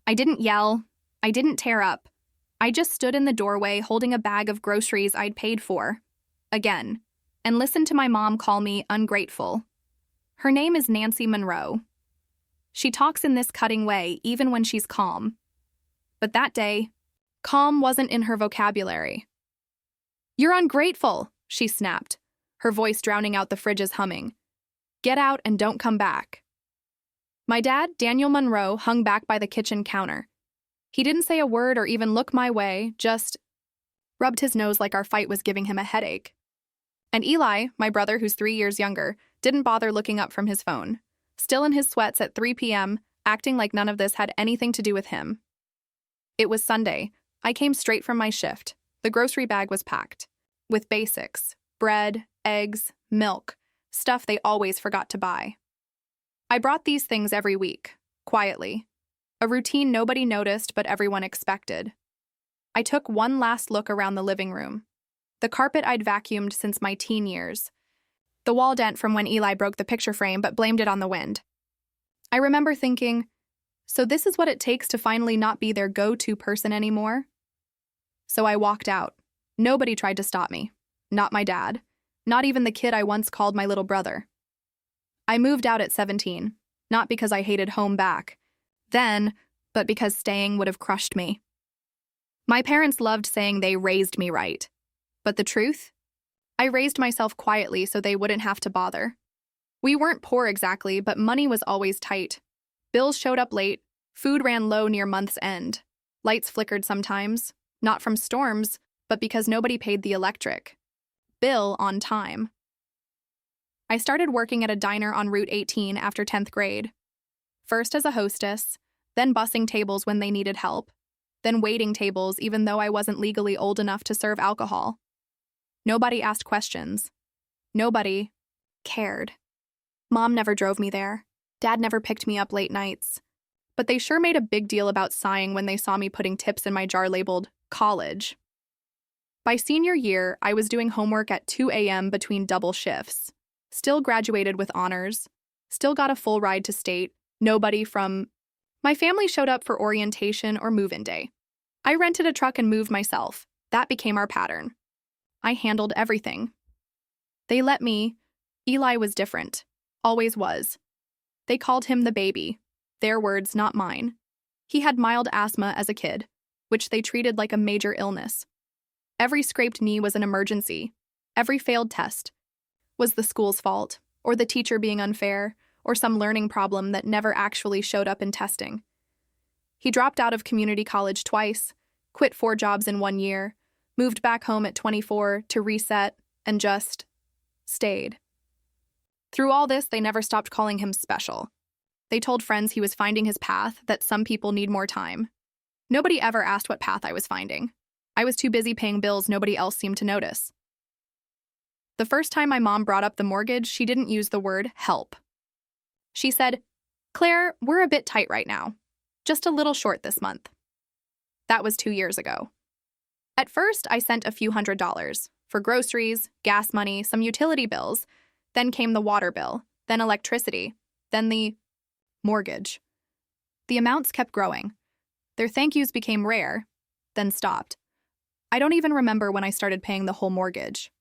I didn't yell. I didn't tear up. I just stood in the doorway holding a bag of groceries I'd paid for. Again. And listened to my mom call me ungrateful. Her name is Nancy Monroe. She talks in this cutting way even when she's calm. But that day, calm wasn't in her vocabulary. "You're ungrateful," she snapped, her voice drowning out the fridge's humming. "Get out and don't come back." My dad, Daniel Monroe, hung back by the kitchen counter. He didn't say a word or even look my way, just rubbed his nose like our fight was giving him a headache. And Eli, my brother who's 3 years younger, didn't bother looking up from his phone, still in his sweats at 3 p.m., acting like none of this had anything to do with him. It was Sunday. I came straight from my shift. The grocery bag was packed. With basics: bread, eggs, milk, stuff they always forgot to buy. I brought these things every week, quietly. A routine nobody noticed but everyone expected. I took one last look around the living room. The carpet I'd vacuumed since my teen years. The wall dent from when Eli broke the picture frame but blamed it on the wind. I remember thinking, so this is what it takes to finally not be their go-to person anymore? So I walked out. Nobody tried to stop me. Not my dad. Not even the kid I once called my little brother. I moved out at 17, not because I hated home back then, but because staying would have crushed me. My parents loved saying they raised me right. But the truth? I raised myself quietly so they wouldn't have to bother. We weren't poor exactly, but money was always tight. Bills showed up late, food ran low near month's end. Lights flickered sometimes, not from storms, but because nobody paid the electric bill on time. I started working at a diner on Route 18 after 10th grade. First as a hostess, then bussing tables when they needed help, then waiting tables even though I wasn't legally old enough to serve alcohol. Nobody asked questions. Nobody cared. Mom never drove me there. Dad never picked me up late nights. But they sure made a big deal about sighing when they saw me putting tips in my jar labeled college. By senior year, I was doing homework at 2 a.m. between double shifts. Still graduated with honors. Still got a full ride to state. Nobody from my family showed up for orientation or move-in day. I rented a truck and moved myself. That became our pattern. I handled everything. They let me. Eli was different. Always was. They called him the baby. Their words, not mine. He had mild asthma as a kid, which they treated like a major illness. Every scraped knee was an emergency. Every failed test was the school's fault, or the teacher being unfair, or some learning problem that never actually showed up in testing. He dropped out of community college twice, quit 4 jobs in 1 year, moved back home at 24 to reset, and just stayed. Through all this, they never stopped calling him special. They told friends he was finding his path, that some people need more time. Nobody ever asked what path I was finding. I was too busy paying bills nobody else seemed to notice. The first time my mom brought up the mortgage, she didn't use the word help. She said, "Claire, we're a bit tight right now. Just a little short this month." That was 2 years ago. At first, I sent a few $100s for groceries, gas money, some utility bills. Then came the water bill, then electricity, then the mortgage. The amounts kept growing. Their thank yous became rare, then stopped. I don't even remember when I started paying the whole mortgage.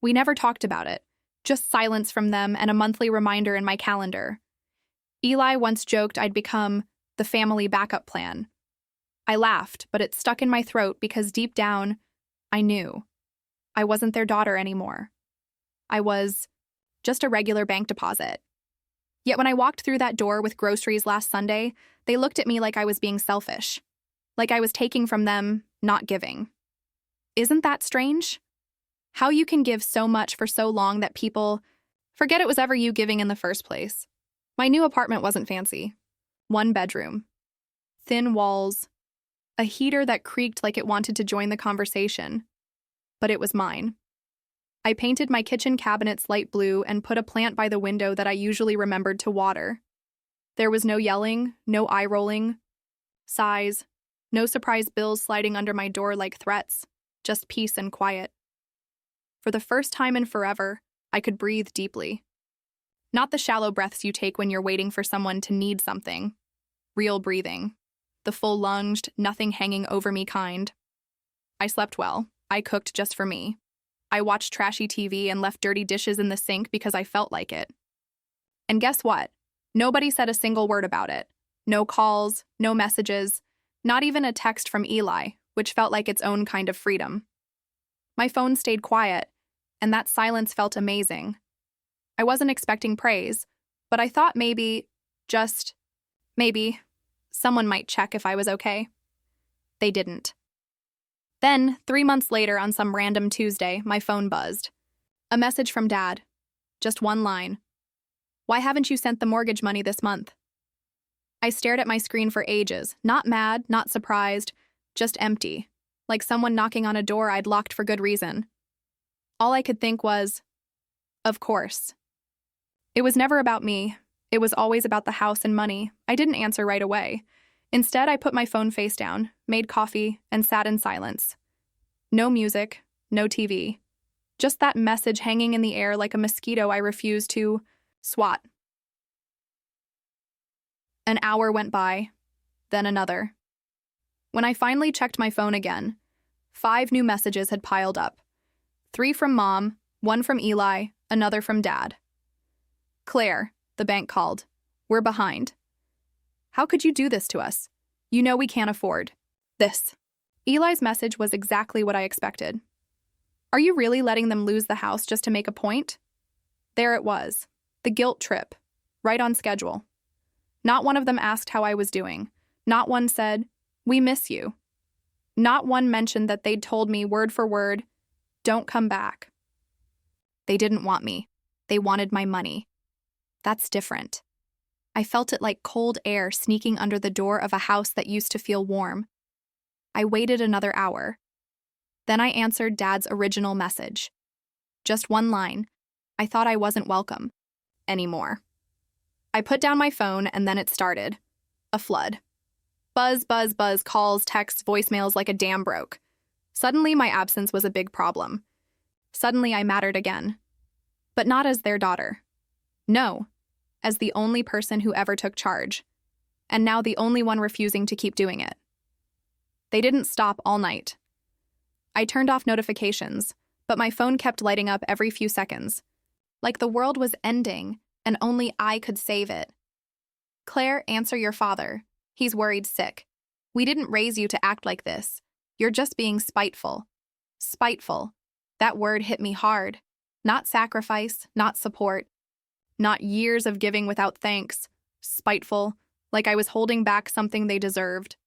We never talked about it, just silence from them and a monthly reminder in my calendar. Eli once joked I'd become the family backup plan. I laughed, but it stuck in my throat because deep down, I knew. I wasn't their daughter anymore. I was just a regular bank deposit. Yet when I walked through that door with groceries last Sunday, they looked at me like I was being selfish. Like I was taking from them, not giving. Isn't that strange? How you can give so much for so long that people forget it was ever you giving in the first place. My new apartment wasn't fancy. 1 bedroom. Thin walls. A heater that creaked like it wanted to join the conversation. But it was mine. I painted my kitchen cabinets light blue and put a plant by the window that I usually remembered to water. There was no yelling, no eye-rolling, sighs, no surprise bills sliding under my door like threats, just peace and quiet. For the first time in forever, I could breathe deeply. Not the shallow breaths you take when you're waiting for someone to need something. Real breathing. the full lunged, nothing hanging over me kind. I slept well. I cooked just for me. I watched trashy TV and left dirty dishes in the sink because I felt like it. And guess what? Nobody said a single word about it. No calls, no messages, not even a text from Eli, which felt like its own kind of freedom. My phone stayed quiet, and that silence felt amazing. I wasn't expecting praise, but I thought maybe, just maybe, someone might check if I was okay. They didn't. Then, 3 months later on some random Tuesday, my phone buzzed. A message from Dad. Just one line. "Why haven't you sent the mortgage money this month?" I stared at my screen for ages, not mad, not surprised, just empty, like someone knocking on a door I'd locked for good reason. All I could think was, of course. It was never about me. It was always about the house and money. I didn't answer right away. Instead, I put my phone face down, made coffee, and sat in silence. No music, no TV. Just that message hanging in the air like a mosquito I refused to swat. An hour went by, then another. When I finally checked my phone again, 5 new messages had piled up. 3 from Mom, 1 from Eli, another from Dad. "Claire," the bank called. "We're behind. How could you do this to us? You know we can't afford this." Eli's message was exactly what I expected. "Are you really letting them lose the house just to make a point?" There it was, the guilt trip, right on schedule. Not one of them asked how I was doing. Not one said, "We miss you." Not one mentioned that they'd told me word for word, "Don't come back." They didn't want me. They wanted my money. That's different. I felt it like cold air sneaking under the door of a house that used to feel warm. I waited another hour. Then I answered Dad's original message. Just one line. I thought I wasn't welcome anymore. I put down my phone and then it started. A flood. Buzz, buzz, buzz, calls, texts, voicemails like a dam broke. Suddenly my absence was a big problem. Suddenly I mattered again. But not as their daughter. No, as the only person who ever took charge. And now the only one refusing to keep doing it. They didn't stop all night. I turned off notifications, but my phone kept lighting up every few seconds. Like the world was ending, and only I could save it. "Claire, answer your father. He's worried sick. We didn't raise you to act like this. You're just being spiteful." Spiteful. That word hit me hard. Not sacrifice, not support. Not years of giving without thanks. Spiteful, like I was holding back something they deserved.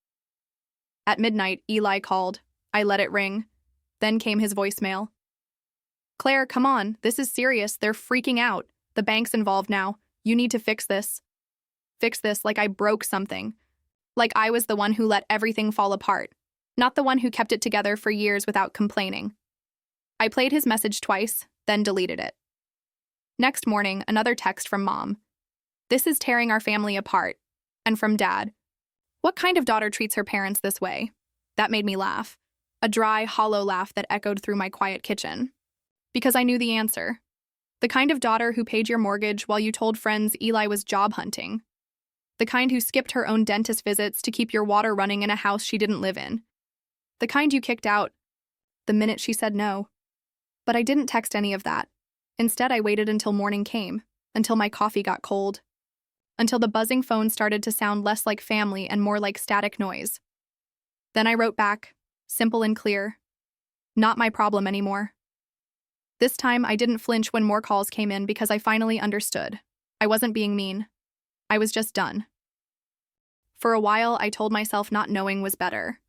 At midnight, Eli called. I let it ring. Then came his voicemail. "Claire, come on. This is serious. They're freaking out. The bank's involved now. You need to fix this." Fix this like I broke something. Like I was the one who let everything fall apart. Not the one who kept it together for years without complaining. I played his message twice, then deleted it. Next morning, another text from Mom. "This is tearing our family apart." And from Dad. "What kind of daughter treats her parents this way?" That made me laugh. A dry, hollow laugh that echoed through my quiet kitchen. Because I knew the answer. The kind of daughter who paid your mortgage while you told friends Eli was job hunting. The kind who skipped her own dentist visits to keep your water running in a house she didn't live in. The kind you kicked out the minute she said no. But I didn't text any of that. Instead, I waited until morning came, until my coffee got cold, until the buzzing phone started to sound less like family and more like static noise. Then I wrote back, simple and clear. Not my problem anymore. This time, I didn't flinch when more calls came in because I finally understood. I wasn't being mean. I was just done. For a while, I told myself not knowing was better.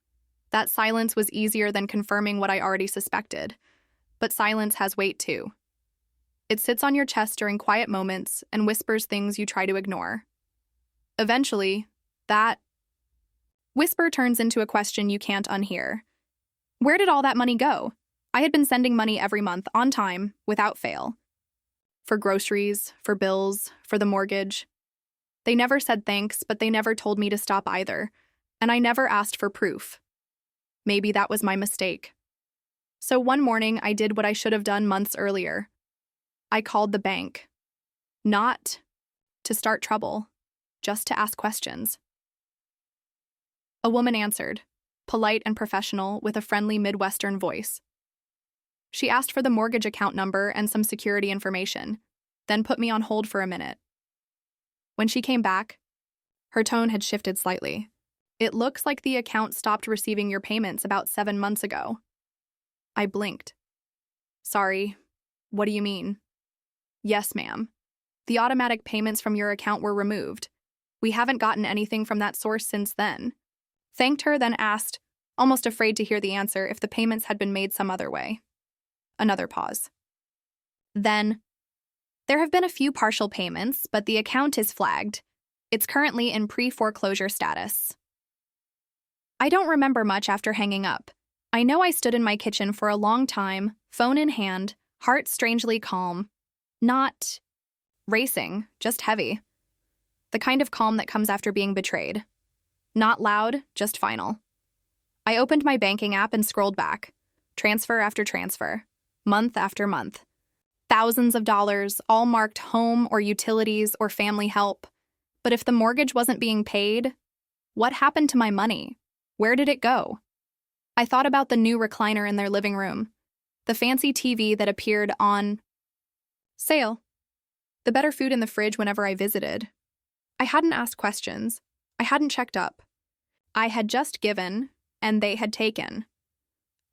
That silence was easier than confirming what I already suspected. But silence has weight too. It sits on your chest during quiet moments and whispers things you try to ignore. Eventually, that whisper turns into a question you can't unhear. Where did all that money go? I had been sending money every month, on time, without fail. For groceries, for bills, for the mortgage. They never said thanks, but they never told me to stop either, and I never asked for proof. Maybe that was my mistake. So one morning, I did what I should have done months earlier. I called the bank. Not to start trouble, just to ask questions. A A woman answered, polite and professional with a friendly Midwestern voice. She asked for the mortgage account number and some security information, then put me on hold for a minute. When she came back, her tone had shifted slightly. It looks like the account stopped receiving your payments about 7 months ago. I blinked. Sorry, what do you mean? Yes, ma'am. The automatic payments from your account were removed. We haven't gotten anything from that source since then. Thanked her, then asked, almost afraid to hear the answer, if the payments had been made some other way. Another pause. Then, there have been a few partial payments, but the account is flagged. It's currently in pre-foreclosure status. I don't remember much after hanging up. I know I stood in my kitchen for a long time, phone in hand, heart strangely calm. Not racing, just heavy. The kind of calm that comes after being betrayed. Not loud, just final. I opened my banking app and scrolled back. Transfer after transfer. Month after month. Thousands of dollars, all marked home or utilities or family help. But if the mortgage wasn't being paid, what happened to my money? Where did it go? I thought about the new recliner in their living room, the fancy TV that appeared on sale, the better food in the fridge whenever I visited. I hadn't asked questions. I hadn't checked up. I had just given, and they had taken.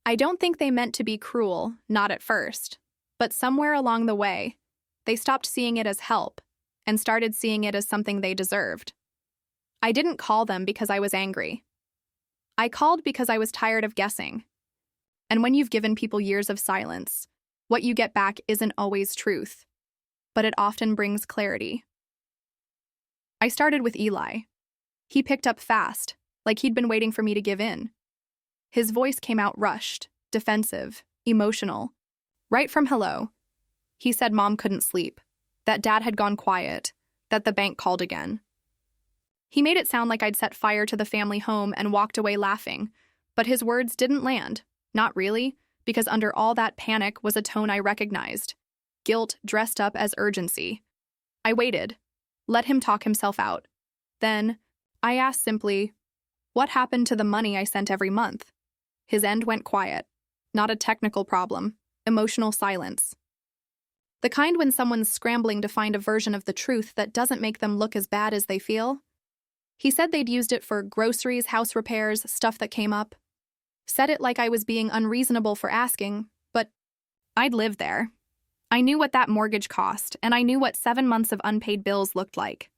I don't think they meant to be cruel, not at first, but somewhere along the way, they stopped seeing it as help and started seeing it as something they deserved. I didn't call them because I was angry. I called because I was tired of guessing. And when you've given people years of silence, what you get back isn't always truth, but it often brings clarity. I started with Eli. He picked up fast, like he'd been waiting for me to give in. His voice came out rushed, defensive, emotional. Right from hello. He said Mom couldn't sleep, that Dad had gone quiet, that the bank called again. He made it sound like I'd set fire to the family home and walked away laughing, but his words didn't land. Not really, because under all that panic was a tone I recognized. Guilt dressed up as urgency. I waited, let him talk himself out. Then, I asked simply, what happened to the money I sent every month? His end went quiet. Not a technical problem, emotional silence. The kind when someone's scrambling to find a version of the truth that doesn't make them look as bad as they feel. He said they'd used it for groceries, house repairs, stuff that came up. Said it like I was being unreasonable for asking, but I'd lived there. I knew what that mortgage cost, and I knew what 7 months of unpaid bills looked like.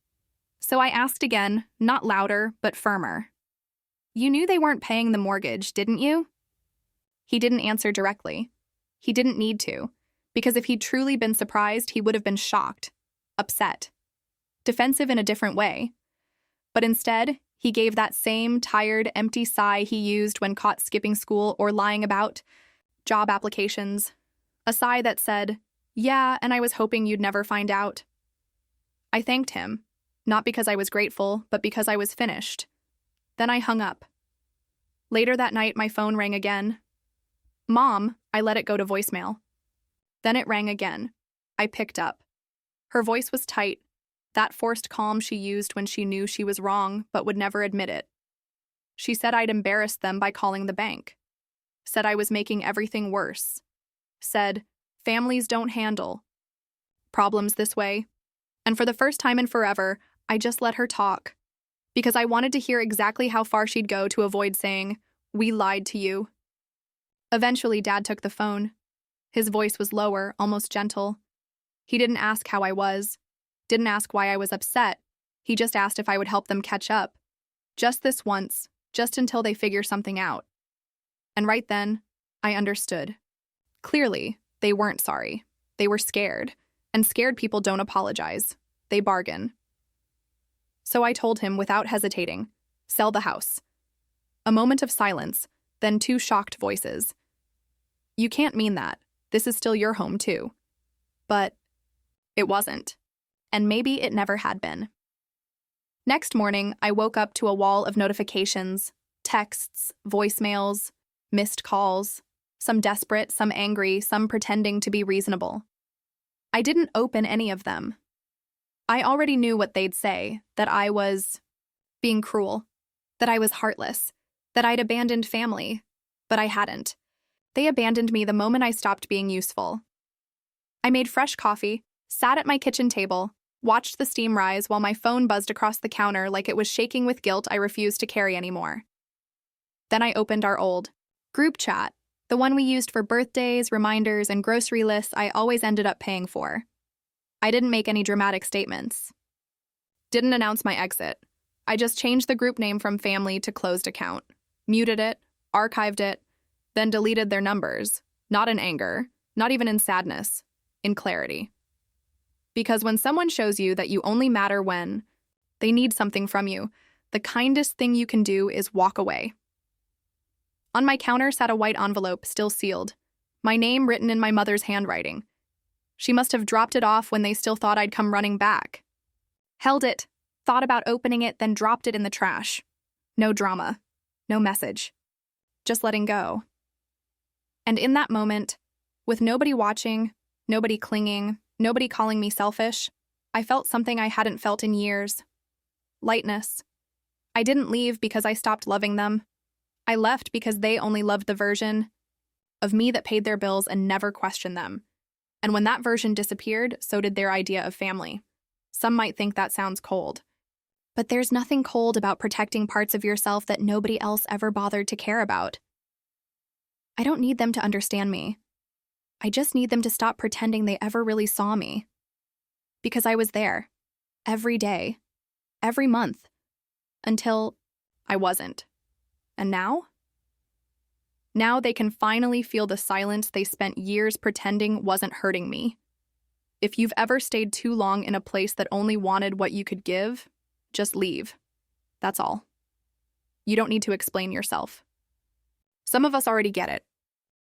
So I asked again, not louder, but firmer. You knew they weren't paying the mortgage, didn't you? He didn't answer directly. He didn't need to, because if he'd truly been surprised, he would have been shocked, upset, defensive in a different way. But instead, he gave that same tired, empty sigh he used when caught skipping school or lying about job applications. A sigh that said, yeah, and I was hoping you'd never find out. I thanked him, not because I was grateful, but because I was finished. Then I hung up. Later that night, my phone rang again. Mom, I let it go to voicemail. Then it rang again. I picked up. Her voice was tight, that forced calm she used when she knew she was wrong but would never admit it. She said I'd embarrassed them by calling the bank. Said I was making everything worse. Said, families don't handle problems this way. And for the first time in forever, I just let her talk. Because I wanted to hear exactly how far she'd go to avoid saying, we lied to you. Eventually, Dad took the phone. His voice was lower, almost gentle. He didn't ask how I was. Didn't ask why I was upset. He just asked if I would help them catch up. Just this once, just until they figure something out. And right then, I understood. Clearly, they weren't sorry. They were scared. And scared people don't apologize. They bargain. So I told him without hesitating, sell the house. A moment of silence, then 2 shocked voices. You can't mean that. This is still your home, too. But it wasn't. And maybe it never had been. Next morning, I woke up to a wall of notifications, texts, voicemails, missed calls, some desperate, some angry, some pretending to be reasonable. I didn't open any of them. I already knew what they'd say, that I was being cruel. that I was heartless, that I'd abandoned family, but I hadn't. They abandoned me the moment I stopped being useful. I made fresh coffee, sat at my kitchen table, watched the steam rise while my phone buzzed across the counter like it was shaking with guilt I refused to carry anymore. Then I opened our old group chat, the one we used for birthdays, reminders, and grocery lists I always ended up paying for. I didn't make any dramatic statements. Didn't announce my exit. I just changed the group name from family to closed account, muted it, archived it, then deleted their numbers, not in anger, not even in sadness, in clarity. Because when someone shows you that you only matter when they need something from you, the kindest thing you can do is walk away. On my counter sat a white envelope, still sealed, my name written in my mother's handwriting. She must have dropped it off when they still thought I'd come running back. Held it, thought about opening it, then dropped it in the trash. No drama, no message, just letting go. And in that moment, with nobody watching, nobody clinging, nobody calling me selfish, I felt something I hadn't felt in years. Lightness. I didn't leave because I stopped loving them. I left because they only loved the version of me that paid their bills and never questioned them. And when that version disappeared, so did their idea of family. Some might think that sounds cold. But there's nothing cold about protecting parts of yourself that nobody else ever bothered to care about. I don't need them to understand me. I just need them to stop pretending they ever really saw me. Because I was there, every day, every month, until I wasn't. And now? Now they can finally feel the silence they spent years pretending wasn't hurting me. If you've ever stayed too long in a place that only wanted what you could give, just leave. That's all. You don't need to explain yourself. Some of us already get it.